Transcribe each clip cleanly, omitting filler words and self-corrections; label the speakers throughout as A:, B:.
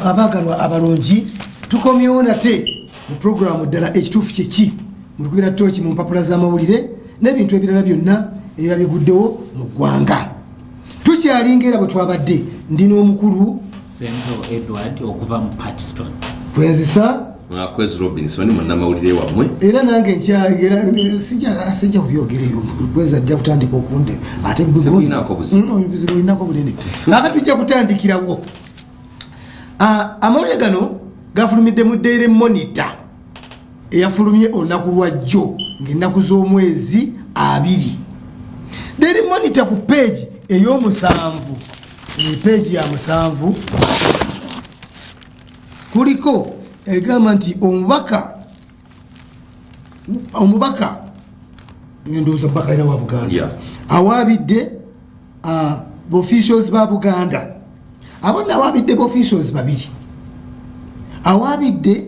A: abagalwa abalungi tukomyewo nate mu programu ddala ekituufu kyeki mu lukubira tooki mu mpapula z'amawulire n'ebintu ebirala byonna era biguddewo mu ggwanga. Tukyalinga era bwe twabadde ndi n'omukulu
B: Sento Edward okuva mu Pakistan.
A: Kwenzisa
C: Kwezi Robinson munnamawulire wammwe
A: era nange nkyagera sijja kubyogereyo kwezi ajja kutandika okunde ate buzibu linako bunene aka tujja kutandikirawo. Amawulire gano gafulumidde mu Daily Monitor eyafulumye olunaku lwajjo ng'ennaku z'omwezi 2. Daily Monitor ku peegi ey'omusanvu, peegi ya 7 kuliko egamba nti omubaka ndowooza bbaka era wa Buganda awaabidde officials ba Buganda. Abonna awaabidde officials 2. Awaabidde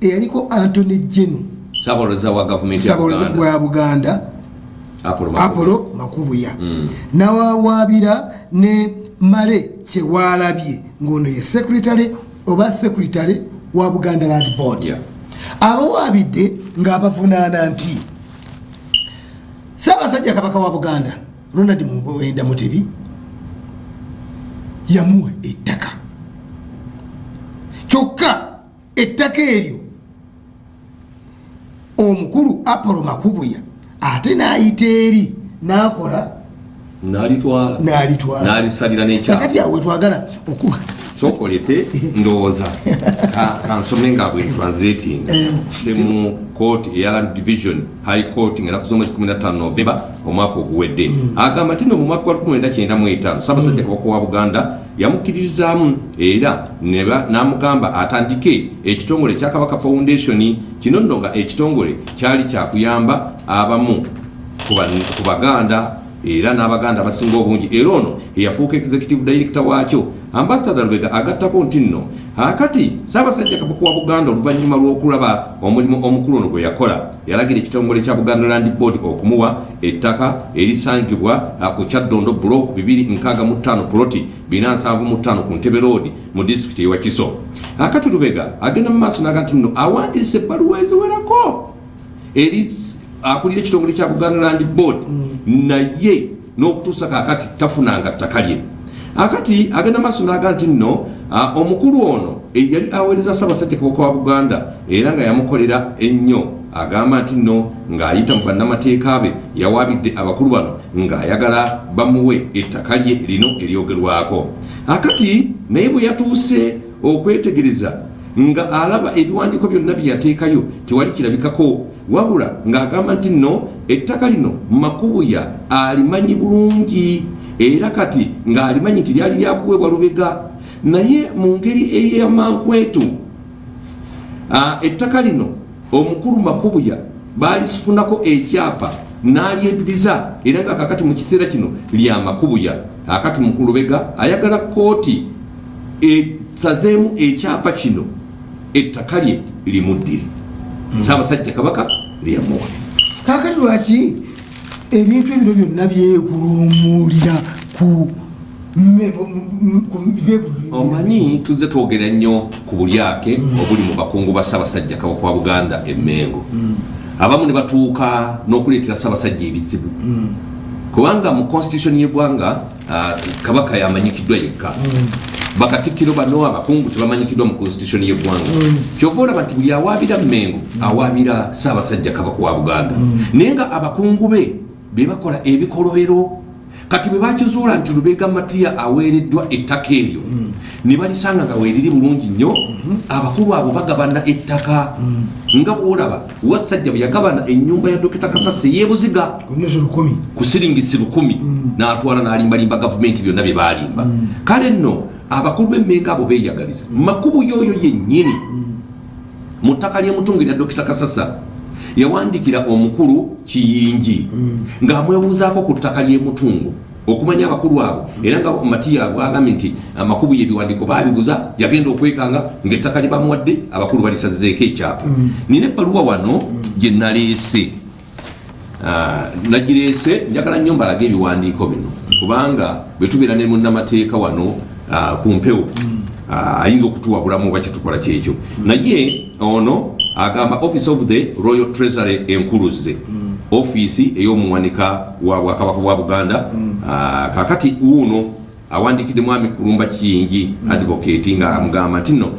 A: eyaliko Anthony Jeno
C: Saabaloza wa gavumenti
A: ya Buganda Apollo Makubuya n'awawaabira ne Male Kyewalabye ng'ono ye secretary wa Buganda Land Board. Abawaabidde ng'abavunaana nti Ssaabasajja Kabaka wa Buganda Ronald Muwenda Mutebi yamuwa ettaka, kyokka ettaka eryo omukulu Apollo Makubuya ate n'ayita eri n'akola n'alitwala
C: n'alisalira n'ekyapa.
A: Kakati awe twagala okuba
C: sokolete ndowooza kansome nga bwe translating mu court ya Land Division High Court ng'ennaku z'omwezi 15 November omwaka oguwedde. Agamba nti no mu mwaka wa 1995 Ssaabasajja Kabaka wa Buganda yamukkiririzaamu era n'amugamba atandike ekitongole kya Kabaka Foundation. Kino nno nga ekitongole kyali kyakuyamba abamu ku Baganda era n'Abaganda abasinga obungi. Era ono eyafuuka executive director waakyo. Ambassador Lubega agattako nti nno akati Ssaabasajja Kabaka wa Buganda oluvannyuma lw'okulaba omulimu omukulu ono gwe yakola yalagira ekitongole kya Buganda Land Board okumuwa ettaka erisangibwa ku Kyaddondo block 265 ploti 475 ku Ntebe Road mu district y'e Wakiso. Akati Lubega agenda mu maaso n'aga nti nno awandiise ebbaluwa eziwerako eri akulira ekitongole kya Buganda Land Board naye n'okutuusa kaakati tafunanga ttaka lye. Akati agenda maaso n'aga nti nno omukulu ono eyali aweereza Ssaabasajja Kabaka wa Buganda era nga yamukolera ennyo. Agamba nti nno ng'ayita mu bannamateeka be yawaabidde abakulu bano ng'ayagala bamuwe ettaka lye lino eryogerwako. Akati naye bwe yatuuse okwetegereza nga alaba ebiwandiiko byonna bye yateekayo tewali kirabikako, wabula ng'agamba nti nno ettaka lino Makubuya alimanyi bulungi era kati ng'alimanyi nti lyali lyakuweebwa Lubega. Naye mu ngeri ey'amankwetu ettaka lino omukulu Makubuya baalifunako ekyapa n'alyeddiza era nga kakati mu kiseera kino lya Makubuya. Akati mukulu Lubega ayagala kooti esazeemu ekyapa kino ettaka lye limuddire. Ssaabasajja Kabaka lyamuwa.
A: Kakati lwaki ebintu ebino byonna byekuluumulira ku
C: omanyi tuzze twogera nnyo ku bulyake obuli mu bakungu ba Ssaabasajja Kabaka wa Buganda Emmengo. Abamu ne batuuka n'okuleetera Ssaabasajja ebizibu kubanga mu constitution y'eggwanga Kabaka yamanyikiddwa yekka. Bakatikkiro bano abakungu tebamanyikiddwa mu constitution y'eggwanga. Kyova olaba nti buli awaabira Mmengo awaabira Ssaabasajja Kabaka wa Buganda. Naye nga abakungu be bakola ebikolobero kati bwe bakizuula nti Lubega Matiya aweereddwa ettaka eryo ne balisanga nga weeriri bulungi nnyo, abakulu abo bagabana ettaka nga bw'olaba Wassajja bwe yagabana ennyumba ya Dokita Kasase y'ebuziga ku siringisi 1000 n'atwala n'alimbalimba gavumenti byonna bye baalimba. Kale nno abakulu b'Emmengo abo beeyagaliza Makubuya oyo yennyini mu ttaka ly'emutungo lya Dokita Kasasa yawandiikira omukulu Kiyingi ng'amwebuuzaako ku ttaka ly'emutungo okumanya abakulu abo era nga Matiya bw'agambye nti Makubuya ebiwandiiko baabiguza yagenda okwekanga ng'ettaka lye bamuwadde abakulu balisazizeeko ekyapa. Nina ebbaluwa wano gye naleese nagireese njagala nnyo mbalaga ebiwandiiko bino kubanga bwe tubeera ne munnamateeka wano ku mpewo ayinza okutuwabulamu oba kyetukola kyekyo naye ono agamba office of the royal treasury enkuluze office ey'omuwanika wa bwakabaka bwa Buganda kakati uno awandikidde mwami Kulumba Kiyingi advocate nga amugamba nti no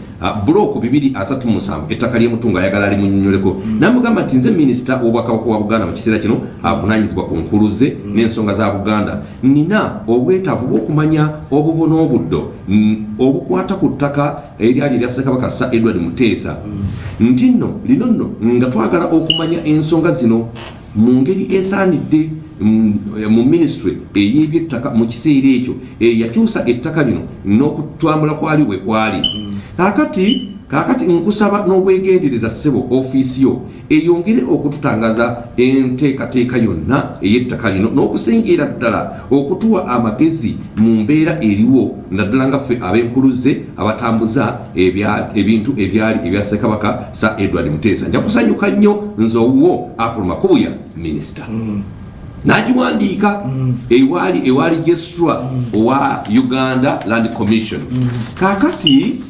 C: block 237 ettaka ly'emutunga ayagala ali munnyoleko namugamba nti nze minister w'obwakabaka bwa Buganda mu kiseera kino avunaanyizibwa ku nkuluze n'ensonga za Buganda nina obwetaavu bw'okumanya obuvo n'obuddo obukwata ku ttaka eryali erya Ssekabaka Sir Edward Muteesa nti nno lino nno nga twagala okumanya ensonga zino mu ngeri esaanidde mu ministry ey'ebyettaka mu kiseera ekyo yakyusa ettaka lino n'okutwamula kwali we kwali kakati nkusaba n'obwegendereza ssebo ofiisi yo eyongere okututangaza enteekateeka yonna ey'ettaka lino n'okusingira ddala okutuwa amagezi mu mbeera eriwo naddala nga ffe ab'enkuluze abatambuza ebintu ebyali ebya Ssekabaka Sir Edward Muteesa nja kusanyuka nnyo nze owuwo Apolo Makubuya minisita nagiwandiika ewali gestura owa Uganda Land Commission kakati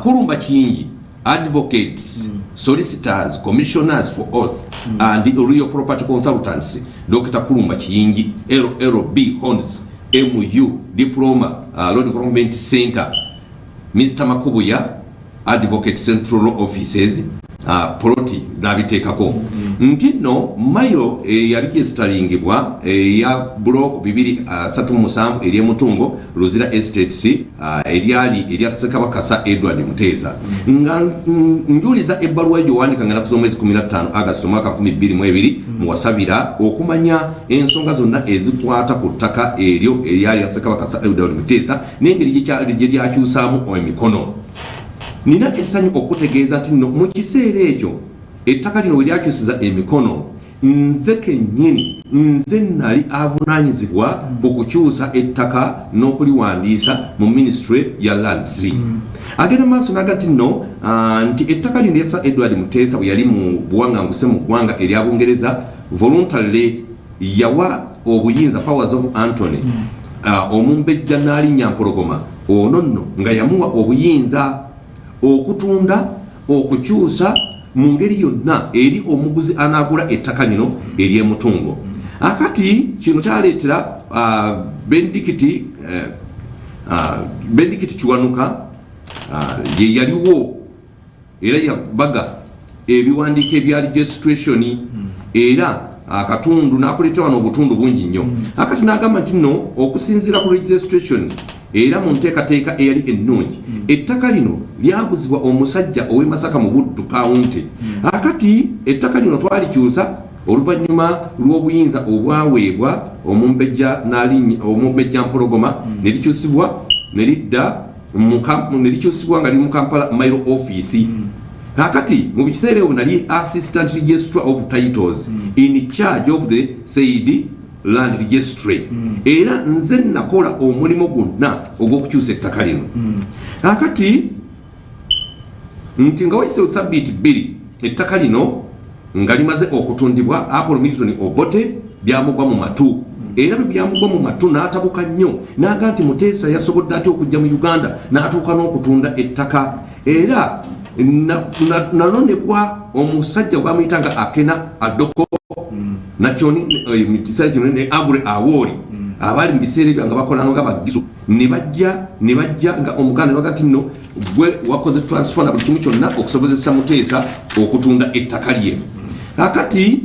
C: Kulumba Kiyingi advocates solicitors commissioners for oath and real property consultants Dr. Kulumba Kiyingi LLB Honors MU diploma Law Development Center Mr. Makubuya advocate central offices poloti nabiteekako nti no mayo yaregisteringibwa ya block 237 ery'emutungo Luzira Estates eryali erya Ssekabaka Sir Edward Muteesa nga njuliza ebbaluwa gy'owandiika nga naku z'omwezi 15 August omwaka 2022 muwasabira okumanya ensonga zonna ezikwata ku ttaka eryo eryali ya Ssekabaka Sir Edward Muteesa n'engeri gye lyakyusaamu emikono nina essanyu okutegeeza nti no mu kiseera ekyo ettaka lino we lyakyusiza emikono nze kennyini nze nali avunaanyizibwa okukyusa ettaka n'okuliwandiisa mu ministry ya lands agenda maaso naga nti no nti ettaka lino lya Edward Muteesa bwe yali mu buwaŋŋanguse mu ggwanga erya Bungereza voluntarily yawa obuyinza powers of Anthony omumbejja Naalinnya Mpologoma ono nno nga yamuwa obuyinza okutunda okukyusa mu ngeri yonna eri omuguzi anaagula ettaka lino ery'emutungo akati kino kyaleetera Benedict Kiwanuka ye yaliwo era yabaga ebiwandiiko ebya registration era akatundu n'akuleeta wano obutundu bungi nnyo akati n'agamba nti nno okusinziira ku registration era mu nteekateeka eyali ennungi ettaka lino lyaguzibwa omusajja ow'e Masaka mu Buddu County akati ettaka lino twalikyusa oluvannyuma lw'obuyinza obwaweebwa omumbejja Mpologoma ne likyusibwa ne likyusibwa nga liri mu Kampala Mail Office kakati mu biseera ebyo nali assistant registrar of titles in charge of the said land registry era nze nakola omulimu gwonna ogw'okukyusa ettaka lino kakati nti nga wayise sabbiiti 2 ettaka lino nga limaze okutundibwa Apollo Milton Obote byamugwa mu matu era bwe byamugwa mu matu n'atabuka nnyo n'aga nti Muteesa yasobodde ati okujja mu Uganda n'atuuka n'okutunda ettaka era nalonebwa omusajja bamuyitanga Akena Adoko nakyoni mu kiseera kino ne Agure Awori abali mu biseera ebyo nga bakolanga nga bagisu ne bajja nga omuganda baga nti nno gwe wakoze transfer na buli kimu kyonna okusobozesa Muteesa okutunda ettaka lye kakati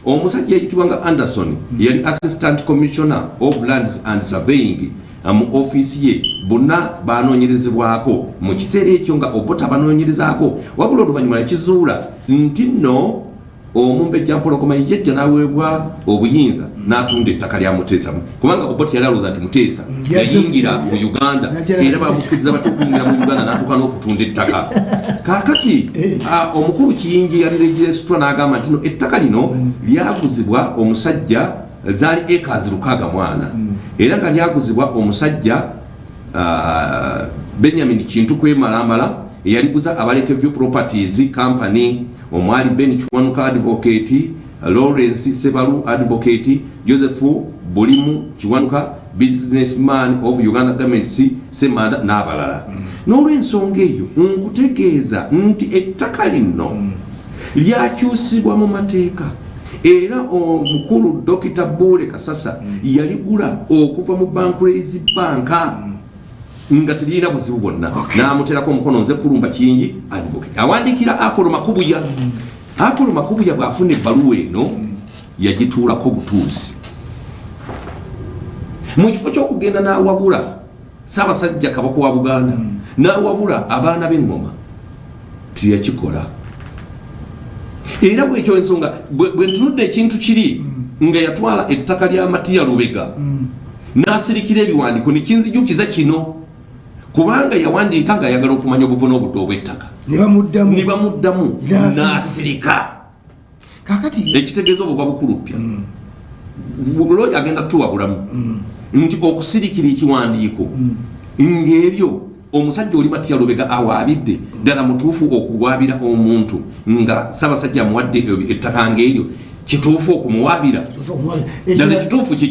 C: omusajja yayitibwa nga Anderson yali assistant commissioner of lands and surveying mu office ye bonna banoonyerezebwako mu kiseera ekyo nga Obote abanoonyerezaako wabula oluvannyuma yakizuula nti nno omumbejja Mpologoma yajja n'aweebwa obuyinza n'atunda ettaka lya Muteesa kubanga Obote yali alowooza nti Muteesa yayingira mu Uganda era bamukkiriza batya okuyingira mu Uganda n'atuuka n'okutunda ettaka kaakati omukulu Kiyingi yali registrar n'agamba nti no ettaka lino lyaguzibwa omusajja zaali acres 60 era nga lyaguzibwa omusajja Benjamin Kintu Kwemalamala eyaliguza Abalekeview Properties Company omwali Ben Kiwanuka advocate Lawrence Sebalu advocate Joseph Bolimu Kiwanuka businessman of Uganda Government Semanda n'abalala n'olw'ensonga eyo nkutegeeza nti ettaka lino lyakyusibwa mu mateeka era omukulu Dr. Bule Kasasa yaligula okuva mu Bankrate Bank nga tilina buzibu bwonna n'amuterako omukono nze Kulumba Kingi advocate awandikira Apollo Makubuya Apollo Makubuya bw'afuna ebbaluwa eno yagituulako butuuzi mu kifo ky'okugenda n'awabula Ssaabasajja Kabaka wa Buganda n'awabula abaana b'engoma tiyakikola era bwekyo ensonga bwe ntunudde ekintu kiri nga yatwala ettaka lya Matiya Lubega n'asirikira ebiwandiiko nekinzijukiza kino kubanga yawandiika nga ayagala okumanya obuvune obudde obw'ettaka ne bamuddamu n'asirika
A: kakati
C: ekitegeeza obwo bukuluppya buloya agenda tuwabulamu nti okusirikira ekiwandiiko ng'ebyo omusajja oli Matiya Lubega awaabidde ddala mutuufu okuwaabira omuntu nga Ssaabasajja amuwadde ettaka ng'eryo kituufu okumuwaabira ddala kituufu